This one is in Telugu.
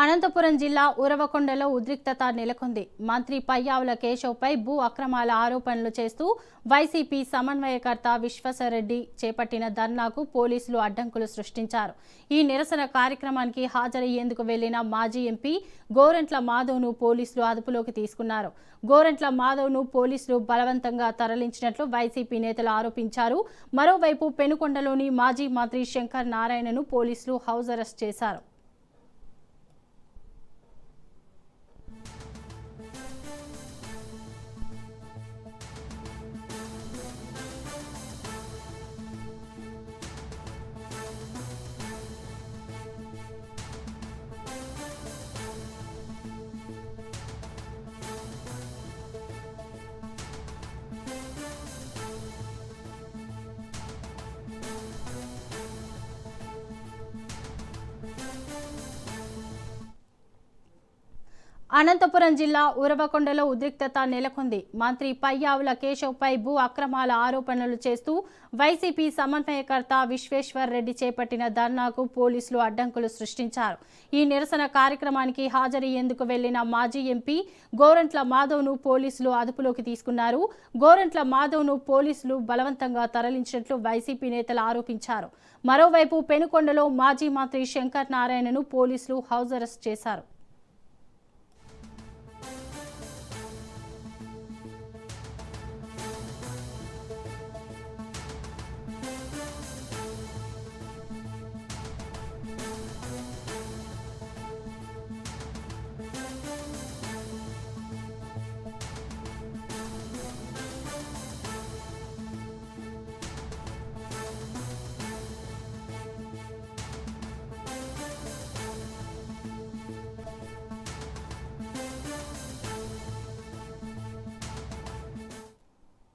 అనంతపురం జిల్లా ఉరవకొండలో ఉద్రిక్తత నెలకొంది. మంత్రి పయ్యావుల కేశవ్పై భూ అక్రమాల ఆరోపణలు చేస్తూ వైసీపీ సమన్వయకర్త విశ్వేశ్వర్రెడ్డి చేపట్టిన ధర్నాకు పోలీసులు అడ్డంకులు సృష్టించారు. ఈ నిరసన కార్యక్రమానికి హాజరయ్యేందుకు వెళ్లిన మాజీ ఎంపీ గోరంట్ల మాధవ్ను పోలీసులు అదుపులోకి తీసుకున్నారు. గోరంట్ల మాధవ్ను పోలీసులు బలవంతంగా తరలించినట్లు వైసీపీ నేతలు ఆరోపించారు. మరోవైపు పెనుకొండలోని మాజీ మంత్రి శంకర్ నారాయణను పోలీసులు హౌస్ అరెస్ట్ చేశారు. అనంతపురం జిల్లా ఉరవకొండలో ఉద్రిక్తత నెలకొంది. మంత్రి పయ్యావుల కేశవ్పై భూ అక్రమాల ఆరోపణలు చేస్తూ వైసీపీ సమన్వయకర్త విశ్వేశ్వర్రెడ్డి చేపట్టిన ధర్నాకు పోలీసులు అడ్డంకులు సృష్టించారు. ఈ నిరసన కార్యక్రమానికి హాజరయ్యేందుకు వెళ్లిన మాజీ ఎంపీ గోరంట్ల మాధవ్ను పోలీసులు అదుపులోకి తీసుకున్నారు. గోరంట్ల మాధవ్ను పోలీసులు బలవంతంగా తరలించినట్లు వైసీపీ నేతలు ఆరోపించారు. మరోవైపు పెనుకొండలో మాజీ మంత్రి శంకర్ నారాయణను పోలీసులు హౌస్ అరెస్ట్ చేశారు.